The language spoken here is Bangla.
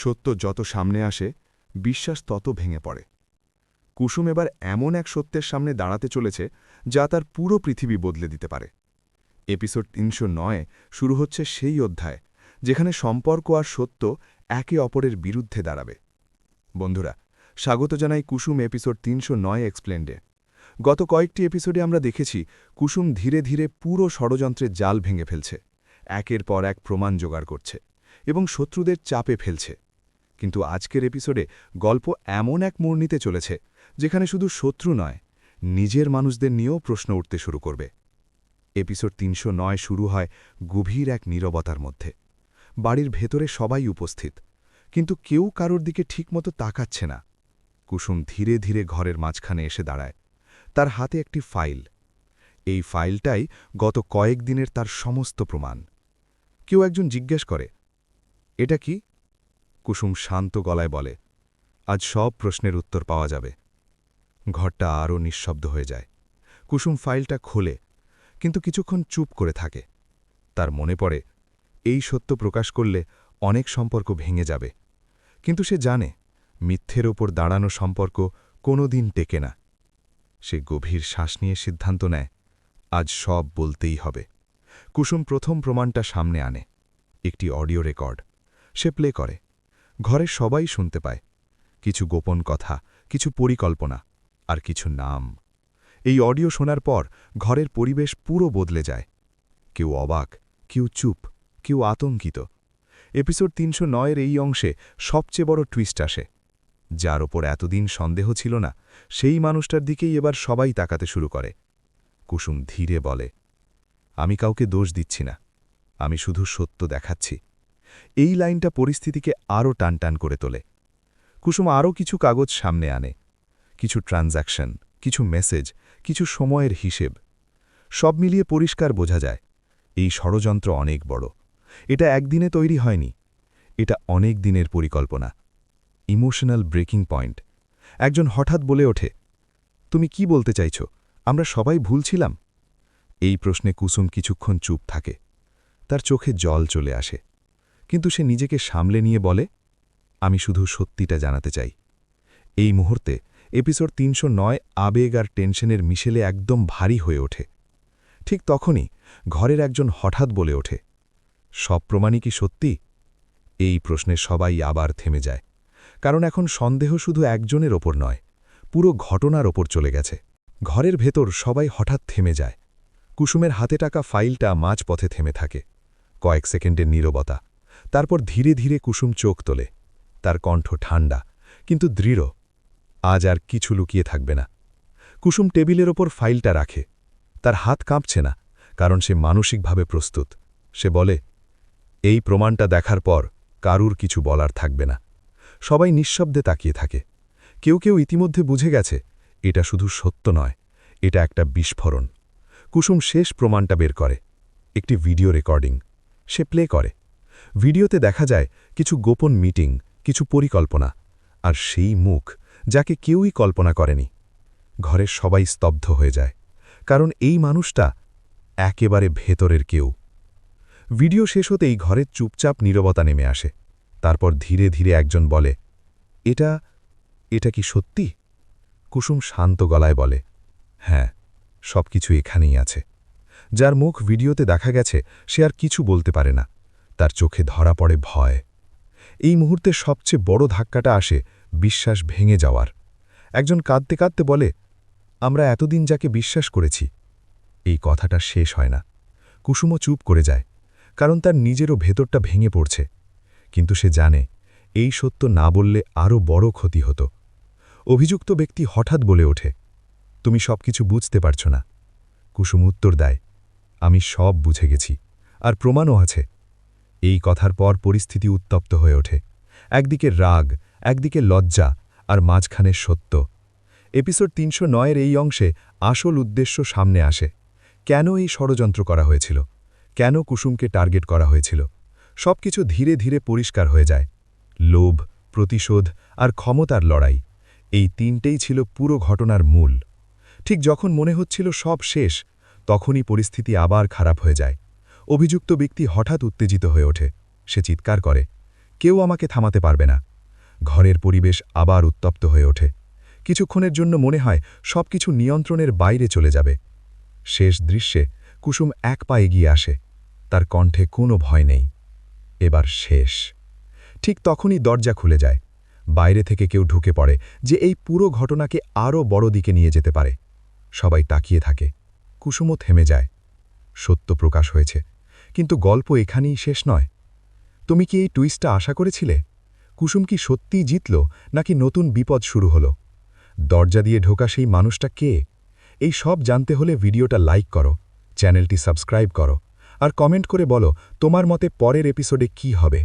সত্য যত সামনে আসে বিশ্বাস তত ভেঙে পড়ে। কুসুম এবার এমন এক সত্যের সামনে দাঁড়াতে চলেছে যা তার পুরো পৃথিবী বদলে দিতে পারে। এপিসোড ৩০৯ শুরু হচ্ছে সেই অধ্যায় যেখানে সম্পর্ক আর সত্য একে অপরের বিরুদ্ধে দাঁড়াবে। বন্ধুরা, স্বাগত জানাই কুসুম এপিসোড ৩০৯ এক্সপ্লেন্ডে। গত কয়েকটি এপিসোডে আমরা দেখেছি কুসুম ধীরে ধীরে পুরো ষড়যন্ত্রের জাল ভেঙে ফেলছে, একের পর এক প্রমাণ জোগাড় করছে এবং শত্রুদের চাপে ফেলছে। কিন্তু আজকের এপিসোডে গল্প এমন এক মোড় নিতে চলেছে যেখানে শুধু শত্রু নয়, নিজের মানুষদের নিয়েও প্রশ্ন উঠতে শুরু করবে। এপিসোড ৩০৯ শুরু হয় গভীর এক নীরবতার মধ্যে। বাড়ির ভেতরে সবাই উপস্থিত, কিন্তু কেউ কারোর দিকে ঠিকমতো তাকাচ্ছে না। কুসুম ধীরে ধীরে ঘরের মাঝখানে এসে দাঁড়ায়, তার হাতে একটি ফাইল। এই ফাইলটাই গত কয়েকদিনের তার সমস্ত প্রমাণ। কেউ একজন জিজ্ঞেস করে, এটা কি? কুসুম শান্ত গলায় বলে, আজ সব প্রশ্নের উত্তর পাওয়া যাবে। ঘরটা আরও নিঃশব্দ হয়ে যায়। কুসুম ফাইলটা খোলে, কিন্তু কিছুক্ষণ চুপ করে থাকে। তার মনে পড়ে, এই সত্য প্রকাশ করলে অনেক সম্পর্ক ভেঙে যাবে। কিন্তু সে জানে, মিথ্যের ওপর দাঁড়ানো সম্পর্ক কোনোদিন টেকে না। সে গভীর শ্বাস নিয়ে সিদ্ধান্ত নেয়, আজ সব বলতেই হবে। কুসুম প্রথম প্রমাণটা সামনে আনে, একটি অডিও রেকর্ড। সে প্লে করে। ঘরের সবাই শুনতে পায়, কিছু গোপন কথা, কিছু পরিকল্পনা, আর কিছু নাম। এই অডিও শোনার পর ঘরের পরিবেশ পুরো বদলে যায়। কেউ অবাক, কেউ চুপ, কেউ আতঙ্কিত। এপিসোড ৩০৯ এই অংশে সবচেয়ে বড় টুইস্ট আসে। যার ওপর এতদিন সন্দেহ ছিল না, সেই মানুষটার দিকেই এবার সবাই তাকাতে শুরু করে। কুসুম ধীরে বলে, আমি কাউকে দোষ দিচ্ছি না, আমি শুধু সত্য দেখাচ্ছি। এই লাইনটা পরিস্থিতিকে আরও টানটান করে তোলে। কুসুম আরও কিছু কাগজ সামনে আনে, কিছু ট্রানজ্যাকশন, কিছু মেসেজ, কিছু সময়ের হিসেব। সব মিলিয়ে পরিষ্কার বোঝা যায়, এই ষড়যন্ত্র অনেক বড়। এটা একদিনে তৈরি হয়নি, এটা অনেক দিনের পরিকল্পনা। Emotional breaking point. একজন হঠাৎ বলে ওঠে, তুমি কি বলতে চাইছ, আমরা সবাই ভুল ছিলাম? এই প্রশ্নে কুসুম কিছুক্ষণ চুপ থাকে। তার চোখে জল চলে আসে, কিন্তু সে নিজেকে সামলে নিয়ে বলে, আমি শুধু সত্যিটা জানাতে চাই। এই মুহূর্তে এপিসোড ৩০৯ আবেগ আর টেনশনের মিশেলে একদম ভারী হয়ে ওঠে। ঠিক তখনই ঘরের একজন হঠাৎ বলে ওঠে, সব প্রমাণই কি সত্যি? এই প্রশ্নে সবাই আবার থেমে যায়, কারণ এখন সন্দেহ শুধু একজনের ওপর নয়, পুরো ঘটনার ওপর চলে গেছে। ঘরের ভেতর সবাই হঠাৎ থেমে যায়। কুসুমের হাতে টাকা ফাইলটা মাঝপথে থেমে থাকে। কয়েক সেকেন্ডের নীরবতা। তারপর ধীরে ধীরে কুসুম চোখ তোলে। তার কণ্ঠ ঠান্ডা, কিন্তু দৃঢ়। আজ আর কিছু লুকিয়ে থাকবে না। কুসুম টেবিলের ওপর ফাইলটা রাখে। তার হাত কাঁপছে না, কারণ সে মানসিকভাবে প্রস্তুত। সে বলে, এই প্রমাণটা দেখার পর কারুর কিছু বলার থাকবে না। সবাই নিঃশব্দে তাকিয়ে থাকে। কেউ কেউ ইতিমধ্যে বুঝে গেছে, এটা শুধু সত্য নয়, এটা একটা বিস্ফোরণ। কুসুম শেষ প্রমাণটা বের করে, একটি ভিডিও রেকর্ডিং। সে প্লে করে। ভিডিওতে দেখা যায় কিছু গোপন মিটিং, কিছু পরিকল্পনা, আর সেই মুখ যাকে কেউই কল্পনা করেনি। ঘরের সবাই স্তব্ধ হয়ে যায়, কারণ এই মানুষটা একেবারে ভেতরের কেউ। ভিডিও শেষ হতেই ঘরের চুপচাপ নীরবতা নেমে আসে। তারপর ধীরে ধীরে একজন বলে, এটা কি সত্যি? কুসুম শান্ত গলায় বলে, হ্যাঁ, সবকিছু এখানেই আছে। যার মুখ ভিডিওতে দেখা গেছে সে আর কিছু বলতে পারে না। তার চোখে ধরা পড়ে ভয়। এই মুহূর্তে সবচেয়ে বড় ধাক্কাটা আসে বিশ্বাস ভেঙে যাওয়ার। একজন কাঁদতে কাঁদতে বলে, আমরা এতদিন যাকে বিশ্বাস করেছি। এই কথাটা শেষ হয় না। কুসুমও চুপ করে যায়, কারণ তার নিজেরও ভেতরটা ভেঙে পড়ছে। কিন্তু সে জানে, এই সত্য না বললে আরও বড় ক্ষতি হতো। অভিযুক্ত ব্যক্তি হঠাৎ বলে ওঠে, তুমি সবকিছু বুঝতে পারছ না। কুসুম উত্তর দেয়, আমি সব বুঝে গেছি, আর প্রমাণও আছে। এই কথার পর পরিস্থিতি উত্তপ্ত হয়ে ওঠে। একদিকে রাগ, একদিকে লজ্জা, আর মাঝখানে সত্য। এপিসোড ৩০৯ এই অংশে আসল উদ্দেশ্য সামনে আসে। কেন এই ষড়যন্ত্র করা হয়েছিল, কেন কুসুমকে টার্গেট করা হয়েছিল, সবকিছু ধীরে ধীরে পরিষ্কার হয়ে যায়। লোভ, প্রতিশোধ আর ক্ষমতার লড়াই, এই তিনটেই ছিল পুরো ঘটনার মূল। ঠিক যখন মনে হচ্ছিল সব শেষ, তখনই পরিস্থিতি আবার খারাপ হয়ে যায়। অভিযুক্ত ব্যক্তি হঠাৎ উত্তেজিত হয়ে ওঠে। সে চিৎকার করে, কেউ আমাকে থামাতে পারবে না। ঘরের পরিবেশ আবার উত্তপ্ত হয়ে ওঠে। কিছুক্ষণের জন্য মনে হয় সবকিছু নিয়ন্ত্রণের বাইরে চলে যাবে। শেষ দৃশ্যে কুসুম এক পা এগিয়ে আসে। তার কণ্ঠে কোনো ভয় নেই। এবার শেষ। ঠিক তখনই দরজা খুলে যায়। বাইরে থেকে কেউ ঢুকে পড়ে, যে এই পুরো ঘটনাকে আরও বড় দিকে নিয়ে যেতে পারে। সবাই তাকিয়ে থাকে। কুসুমও থেমে যায়। সত্য প্রকাশ হয়েছে, কিন্তু গল্প এখানেই শেষ নয়। তুমি কি এই টুইস্টটা আশা করেছিলে? কুসুম কি সত্যিই জিতল, নাকি নতুন বিপদ শুরু হলো? দরজা দিয়ে ঢোকা সেই মানুষটা কে? এই সব জানতে হলে ভিডিওটা লাইক করো, চ্যানেলটি সাবস্ক্রাইব করো, আর কমেন্ট করে বলো তোমার মতে পরের এপিসোডে কি হবে।